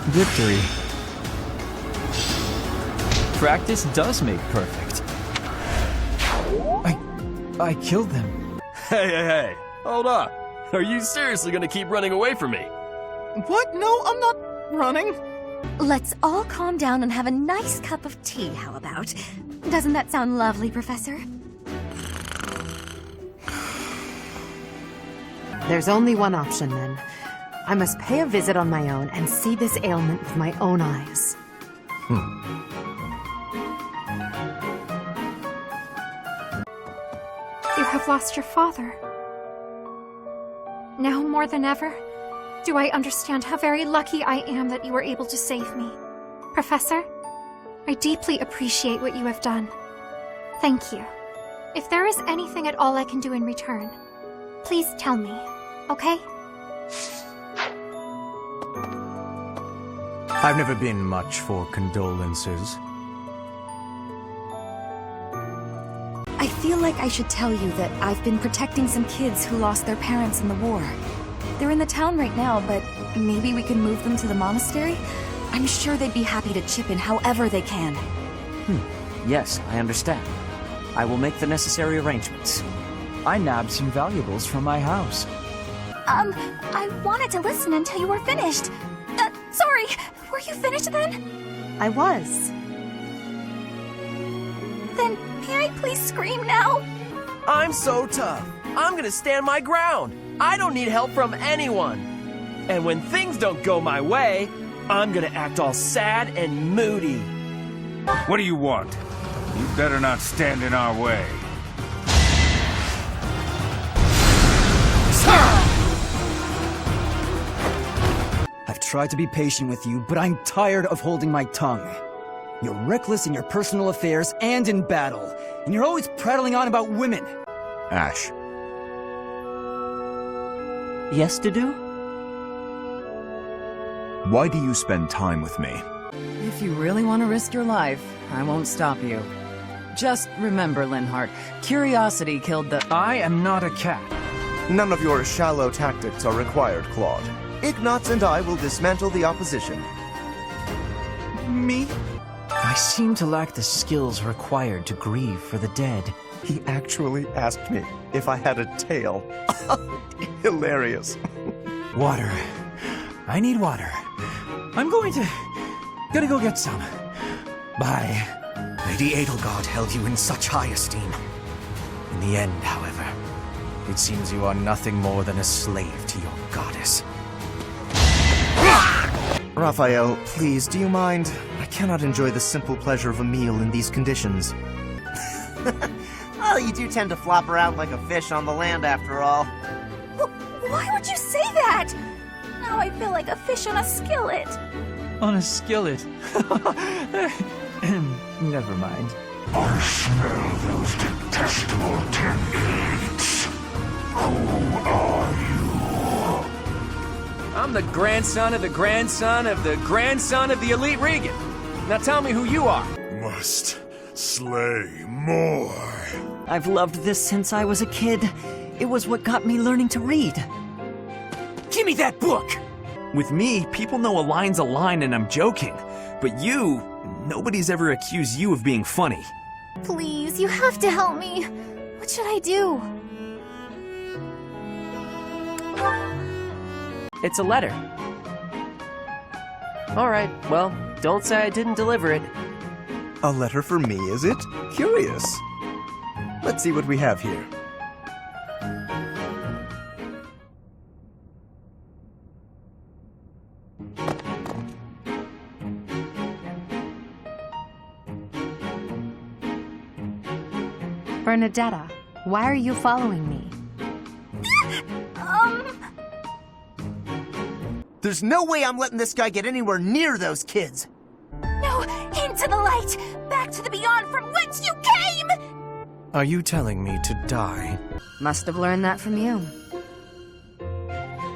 Victory. Practice does make perfect. I killed them. Hey, hold up. Are you seriously gonna keep running away from me? What? No, I'm not running. Let's all calm down and have a nice cup of tea, how about? Doesn't that sound lovely, Professor? There's only one option, then. I must pay a visit on my own and see this ailment with my own eyes. You have lost your father. Now more than ever, do I understand how very lucky I am that you were able to save me. Professor, I deeply appreciate what you have done. Thank you. If there is anything at all I can do in return, please tell me, okay? I've never been much for condolences. I feel like I should tell you that I've been protecting some kids who lost their parents in the war. They're in the town right now, but maybe we can move them to the monastery? I'm sure they'd be happy to chip in however they can. Yes, I understand. I will make the necessary arrangements. I nabbed some valuables from my house. I wanted to listen until you were finished. Sorry, were you finished then? I was. Then may I please scream now? I'm so tough. I'm gonna stand my ground. I don't need help from anyone. And when things don't go my way, I'm gonna act all sad and moody. What do you want? You better not stand in our way. I've tried to be patient with you, but I'm tired of holding my tongue. You're reckless in your personal affairs and in battle, and you're always prattling on about women. Ash. Yes, Dedu? Why do you spend time with me? If you really want to risk your life, I won't stop you. Just remember, Linhart, curiosity killed the— I am not a cat. None of your shallow tactics are required, Claude. Ignatz and I will dismantle the opposition. Me? I seem to lack the skills required to grieve for the dead. He actually asked me if I had a tail. Hilarious. Water. I need water. I'm gonna go get some. Bye. Lady Edelgard held you in such high esteem. In the end, however, it seems you are nothing more than a slave to your goddess. Raphael, please, do you mind? I cannot enjoy the simple pleasure of a meal in these conditions. Well, you do tend to flop around like a fish on the land after all. Why would you say that? Now I feel like a fish on a skillet. On a skillet. Never mind. I smell those detestable tenderheats. Who are you? I'm the grandson of the grandson of the grandson of the elite Regan. Now tell me who you are. Must slay more. I've loved this since I was a kid. It was what got me learning to read. Give me that book! With me, people know a line's a line and I'm joking. But you, nobody's ever accused you of being funny. Please, you have to help me. What should I do? It's a letter. Alright, well, don't say I didn't deliver it. A letter for me, is it? Curious. Let's see what we have here. Bernadetta, why are you following me? There's no way I'm letting this guy get anywhere near those kids. No, into the light! Back to the beyond from whence you came! Are you telling me to die? Must have learned that from you.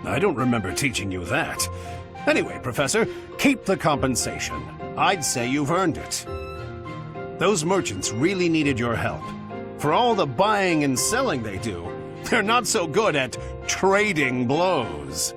I don't remember teaching you that. Anyway, Professor, keep the compensation. I'd say you've earned it. Those merchants really needed your help. For all the buying and selling they do, they're not so good at trading blows.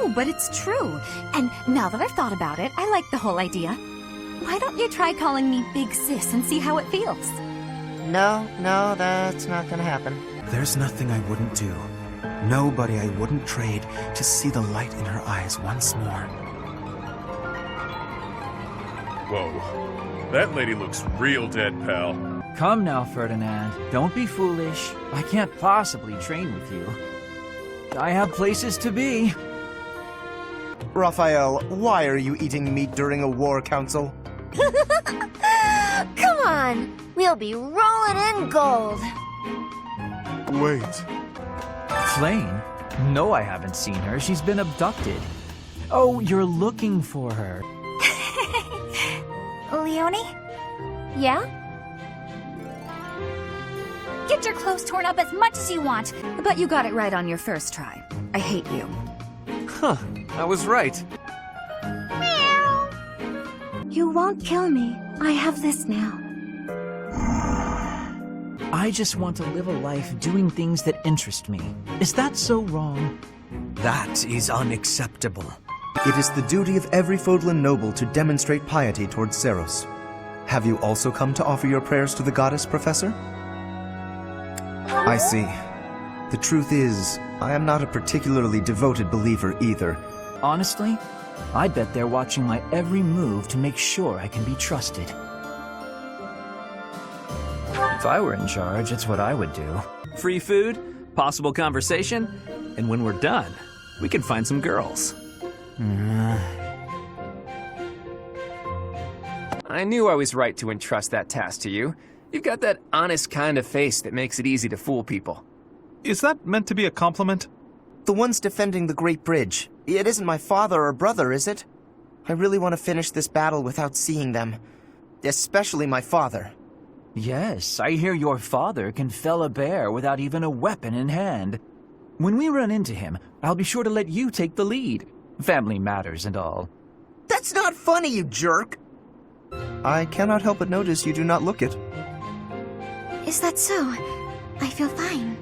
know, but it's true. And now that I've thought about it, I like the whole idea. Why don't you try calling me Big Sis and see how it feels? No, that's not gonna happen. There's nothing I wouldn't do. Nobody I wouldn't trade to see the light in her eyes once more. Whoa. That lady looks real dead, pal. Come now, Ferdinand. Don't be foolish. I can't possibly train with you. I have places to be. Raphael, why are you eating meat during a war council? Come on! We'll be rolling in gold! Wait. Flame? No, I haven't seen her. She's been abducted. Oh, you're looking for her. Leonie? Yeah? Get your clothes torn up as much as you want, but you got it right on your first try. I hate you. Huh, I was right. Meow. You won't kill me. I have this now. I just want to live a life doing things that interest me. Is that so wrong? That is unacceptable. It is the duty of every Fodlan noble to demonstrate piety towards Seros. Have you also come to offer your prayers to the goddess, Professor? I see. The truth is, I am not a particularly devoted believer either. Honestly, I bet they're watching my every move to make sure I can be trusted. If I were in charge, it's what I would do. Free food, possible conversation, and when we're done, we can find some girls. I knew I was right to entrust that task to you. You've got that honest kind of face that makes it easy to fool people. Is that meant to be a compliment? The one's defending the Great Bridge. It isn't my father or brother, is it? I really want to finish this battle without seeing them. Especially my father. Yes, I hear your father can fell a bear without even a weapon in hand. When we run into him, I'll be sure to let you take the lead. Family matters and all. That's not funny, you jerk! I cannot help but notice you do not look it. Is that so? I feel fine.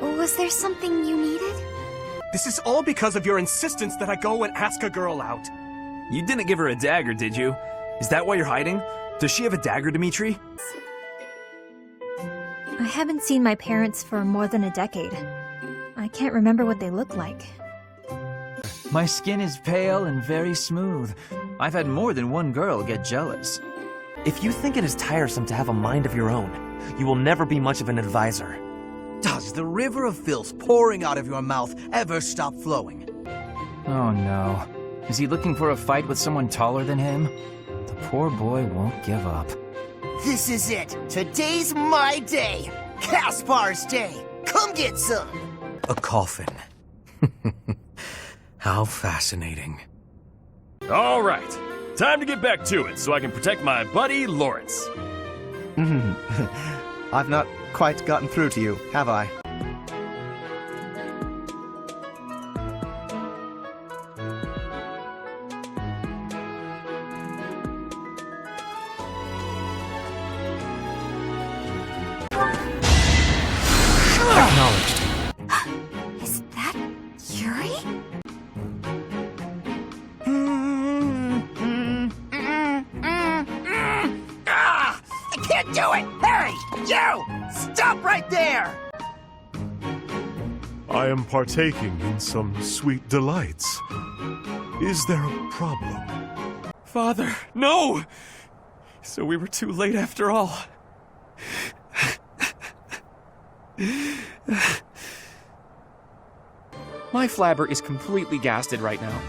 Was there something you needed? This is all because of your insistence that I go and ask a girl out. You didn't give her a dagger, did you? Is that why you're hiding? Does she have a dagger, Dimitri? I haven't seen my parents for more than a decade. I can't remember what they look like. My skin is pale and very smooth. I've had more than one girl get jealous. If you think it is tiresome to have a mind of your own, you will never be much of an advisor. Does the river of filth pouring out of your mouth ever stop flowing? Oh no. Is he looking for a fight with someone taller than him? The poor boy won't give up. This is it. Today's my day. Caspar's day. Come get some. A coffin. How fascinating. All right. Time to get back to it so I can protect my buddy Lawrence. I've not quite gotten through to you, have I? Acknowledged. Is that Yuri? I can't do it! Harry! You! Stop right there! I am partaking in some sweet delights. Is there a problem? Father, no! So we were too late after all. My flabber is completely gasted right now.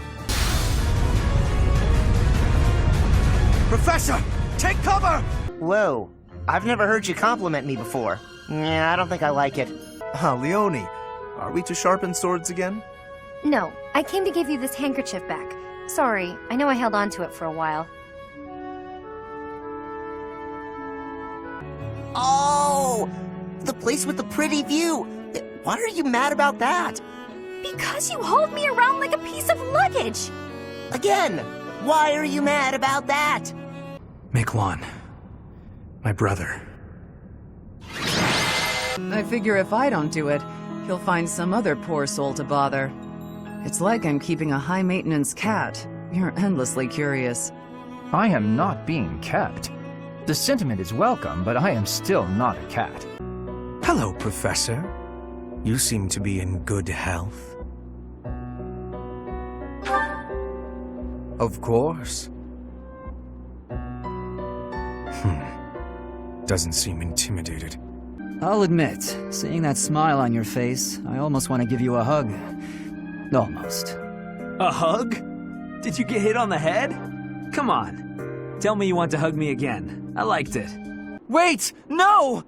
Professor, take cover! Whoa. I've never heard you compliment me before. Yeah, I don't think I like it. Leonie, are we to sharpen swords again? No, I came to give you this handkerchief back. Sorry, I know I held on to it for a while. Oh! The place with the pretty view! Why are you mad about that? Because you hold me around like a piece of luggage! Again, why are you mad about that? Make one. My brother. I figure if I don't do it, he'll find some other poor soul to bother. It's like I'm keeping a high-maintenance cat. You're endlessly curious. I am not being kept. The sentiment is welcome, but I am still not a cat. Hello, Professor. You seem to be in good health. Of course. Doesn't seem intimidated. I'll admit, seeing that smile on your face, I almost want to give you a hug. Almost. A hug? Did you get hit on the head? Come on. Tell me you want to hug me again. I liked it. Wait! No!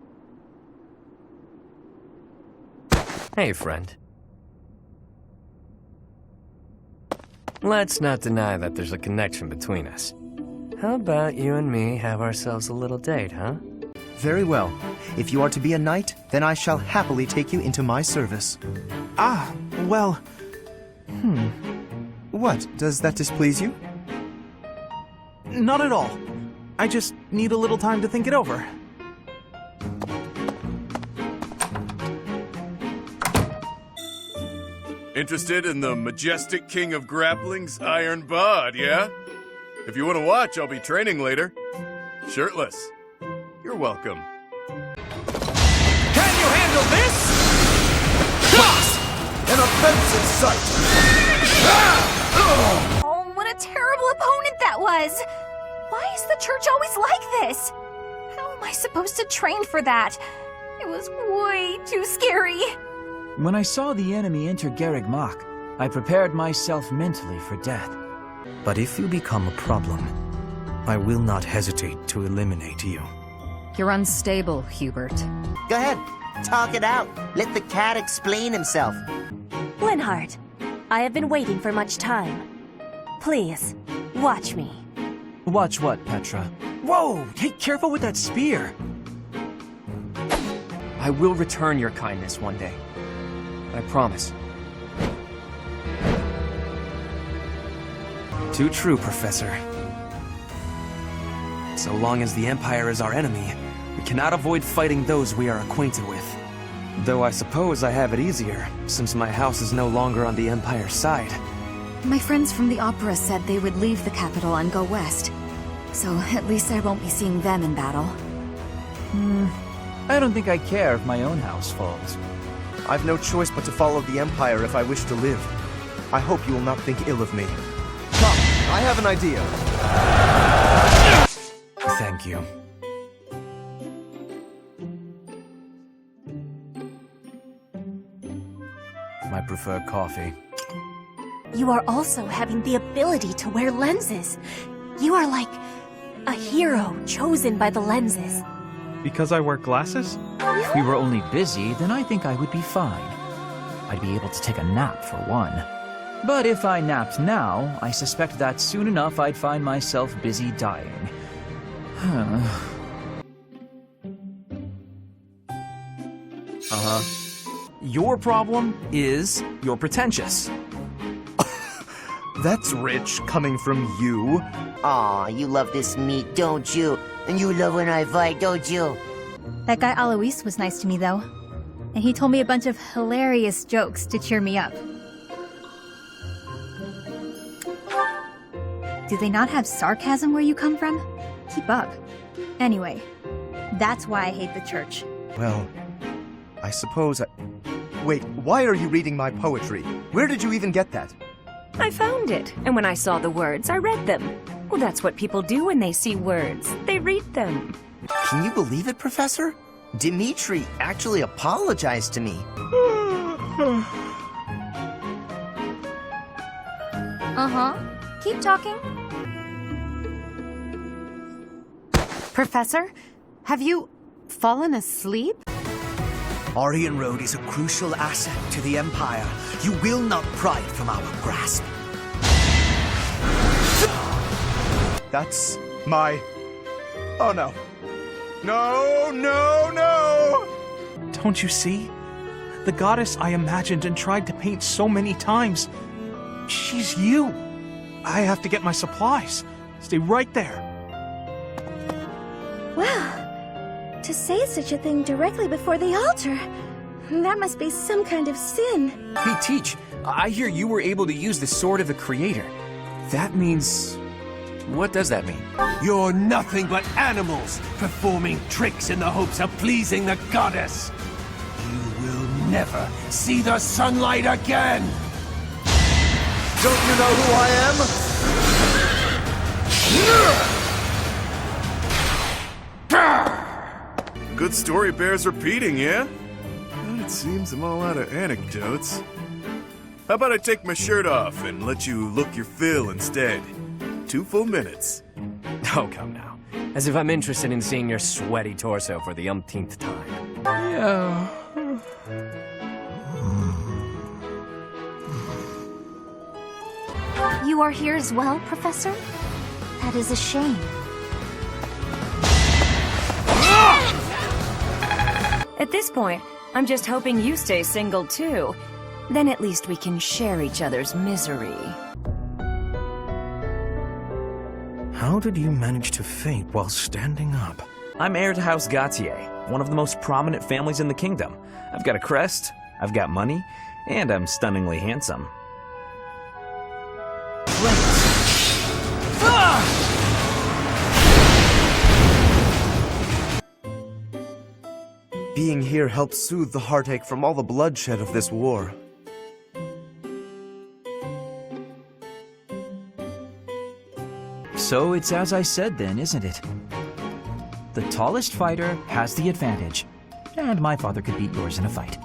Hey, friend. Let's not deny that there's a connection between us. How about you and me have ourselves a little date, huh? Very well. If you are to be a knight, then I shall happily take you into my service. Ah, well... What? Does that displease you? Not at all. I just need a little time to think it over. Interested in the majestic king of grappling's Iron Bod, yeah? If you want to watch, I'll be training later. Shirtless. You're welcome. Can you handle this? An offensive sight! Oh, what a terrible opponent that was! Why is the church always like this? How am I supposed to train for that? It was way too scary. When I saw the enemy enter Garreg Mach, I prepared myself mentally for death. But if you become a problem, I will not hesitate to eliminate you. You're unstable, Hubert. Go ahead, talk it out. Let the cat explain himself. Linhardt, I have been waiting for much time. Please, watch me. Watch what, Petra? Whoa! Hey, careful with that spear! I will return your kindness one day. I promise. Too true, Professor. So long as the Empire is our enemy, we cannot avoid fighting those we are acquainted with. Though I suppose I have it easier, since my house is no longer on the Empire's side. My friends from the opera said they would leave the capital and go west. So at least I won't be seeing them in battle. I don't think I care if my own house falls. I've no choice but to follow the Empire if I wish to live. I hope you will not think ill of me. Come, I have an idea. Thank you. I prefer coffee. You are also having the ability to wear lenses. You are like a hero chosen by the lenses. Because I wear glasses? If we were only busy, then I think I would be fine. I'd be able to take a nap for one. But if I napped now, I suspect that soon enough I'd find myself busy dying. Your problem is you're pretentious. That's rich, coming from you. Aw, you love this meat, don't you? And you love when I fight, don't you? That guy Alois was nice to me, though. And he told me a bunch of hilarious jokes to cheer me up. Do they not have sarcasm where you come from? Keep up. Anyway, that's why I hate the church. Well, I suppose I... Wait, why are you reading my poetry? Where did you even get that? I found it, and when I saw the words, I read them. Well, that's what people do when they see words. They read them. Can you believe it, Professor? Dimitri actually apologized to me. Keep talking. Professor, have you fallen asleep? Aryan Road is a crucial asset to the Empire. You will not pry it from our grasp. That's my... Oh no. No, no, no! Don't you see? The goddess I imagined and tried to paint so many times. She's you. I have to get my supplies. Stay right there. To say such a thing directly before the altar, that must be some kind of sin. Hey, Teach, I hear you were able to use the Sword of the Creator. That means... what does that mean? You're nothing but animals, performing tricks in the hopes of pleasing the goddess. You will never see the sunlight again! Don't you know who I am? Good story bears repeating, yeah? But it seems I'm all out of anecdotes. How about I take my shirt off and let you look your fill instead? 2 full minutes. Oh, come now. As if I'm interested in seeing your sweaty torso for the umpteenth time. Yeah. You are here as well, Professor? That is a shame. At this point, I'm just hoping you stay single too. Then at least we can share each other's misery. How did you manage to faint while standing up? I'm heir to House Gautier, one of the most prominent families in the kingdom. I've got a crest, I've got money, and I'm stunningly handsome. Being here helps soothe the heartache from all the bloodshed of this war. So it's as I said then, isn't it? The tallest fighter has the advantage. And my father could beat yours in a fight.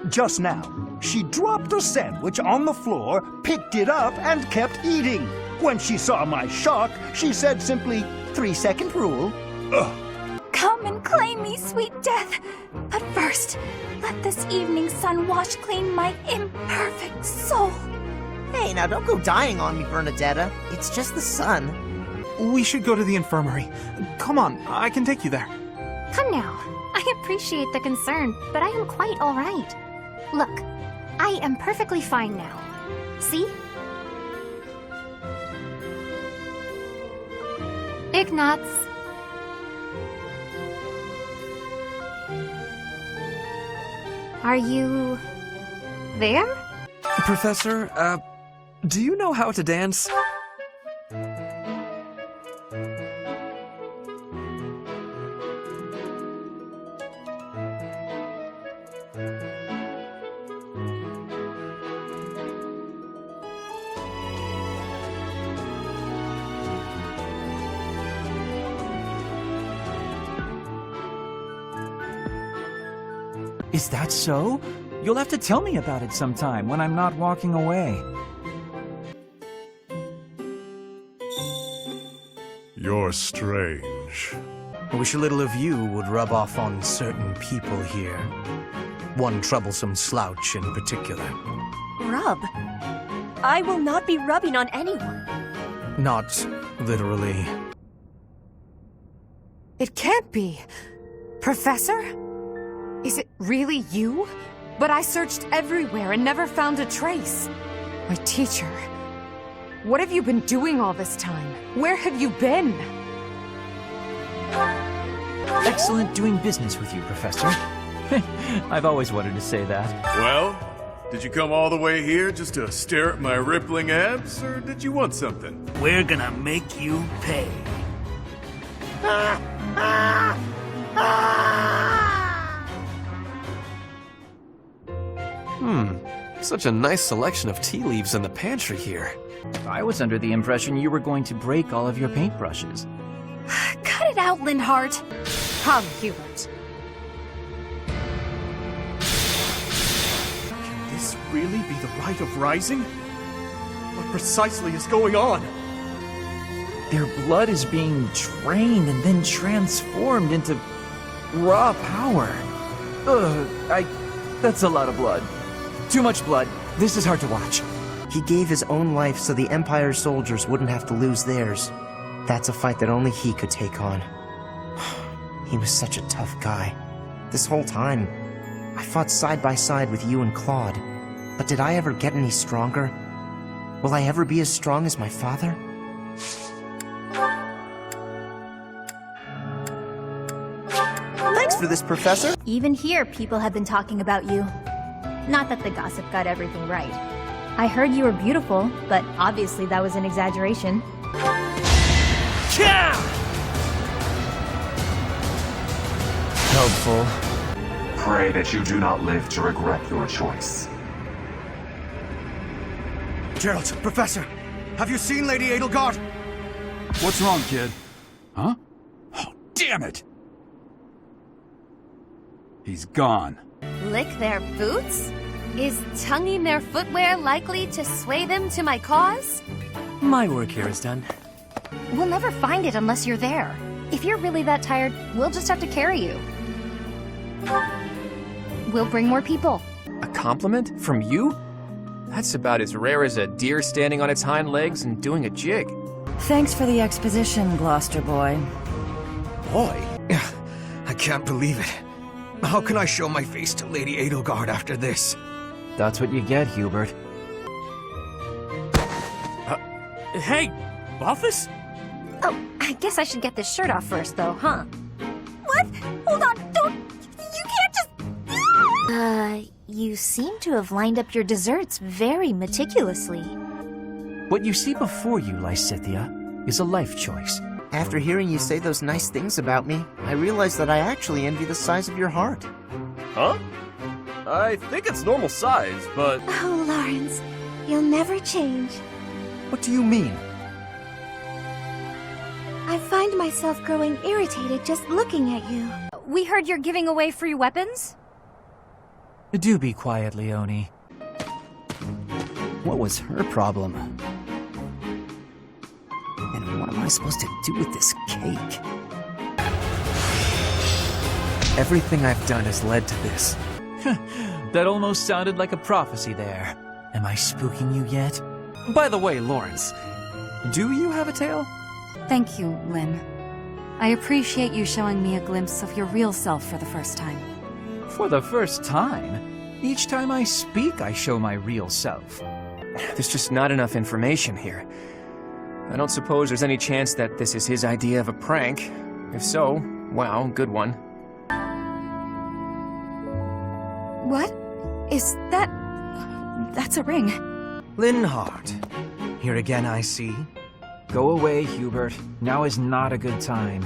Just now, she dropped a sandwich on the floor, picked it up, and kept eating. When she saw my shock, she said simply, 3-second rule. Ugh. Come and claim me, sweet death. But first, let this evening sun wash clean my imperfect soul. Hey, now don't go dying on me, Bernadetta. It's just the sun. We should go to the infirmary. Come on, I can take you there. Come now. I appreciate the concern, but I am quite all right. Look, I am perfectly fine now. See? Ignatz. Are you... there? Professor, do you know how to dance? Is that so? You'll have to tell me about it sometime when I'm not walking away. You're strange. I wish a little of you would rub off on certain people here. One troublesome slouch in particular. Rub? I will not be rubbing on anyone. Not literally. It can't be. Professor? Is it really you? But I searched everywhere and never found a trace. My teacher. What have you been doing all this time? Where have you been? Excellent doing business with you, Professor. I've always wanted to say that. Well, did you come all the way here just to stare at my rippling abs, or did you want something? We're gonna make you pay. Such a nice selection of tea leaves in the pantry here. I was under the impression you were going to break all of your paintbrushes. Cut it out, Lindhart. Come, Hubert. Can this really be the rite of rising? What precisely is going on? Their blood is being drained and then transformed into raw power. That's a lot of blood. Too much blood. This is hard to watch. He gave his own life so the Empire's soldiers wouldn't have to lose theirs. That's a fight that only he could take on. He was such a tough guy. This whole time, I fought side by side with you and Claude. But did I ever get any stronger? Will I ever be as strong as my father? for this, Professor? Even here, people have been talking about you. Not that the gossip got everything right. I heard you were beautiful, but obviously that was an exaggeration. Helpful. Pray that you do not live to regret your choice. Gerald, Professor, have you seen Lady Edelgard? What's wrong, kid? Huh? Oh, damn it! He's gone. Lick their boots? Is tonguing their footwear likely to sway them to my cause? My work here is done. We'll never find it unless you're there. If you're really that tired, we'll just have to carry you. We'll bring more people. A compliment? From you? That's about as rare as a deer standing on its hind legs and doing a jig. Thanks for the exposition, Gloucester boy. Boy? I can't believe it. How can I show my face to Lady Edelgard after this? That's what you get, Hubert. Hey, Buffus? Oh, I guess I should get this shirt off first, though, huh? What? Hold on, don't... You can't just... You seem to have lined up your desserts very meticulously. What you see before you, Lysithea, is a life choice. After hearing you say those nice things about me, I realize that I actually envy the size of your heart. Huh? I think it's normal size, but... Oh, Lawrence, you'll never change. What do you mean? I find myself growing irritated just looking at you. We heard you're giving away free weapons? Do be quiet, Leonie. What was her problem? And what am I supposed to do with this cake? Everything I've done has led to this. That almost sounded like a prophecy there. Am I spooking you yet? By the way, Lawrence, do you have a tail? Thank you, Lynn. I appreciate you showing me a glimpse of your real self for the first time. For the first time? Each time I speak, I show my real self. There's just not enough information here. I don't suppose there's any chance that this is his idea of a prank. If so, wow, good one. What? Is that... That's a ring. Linhardt. Here again, I see. Go away, Hubert. Now is not a good time.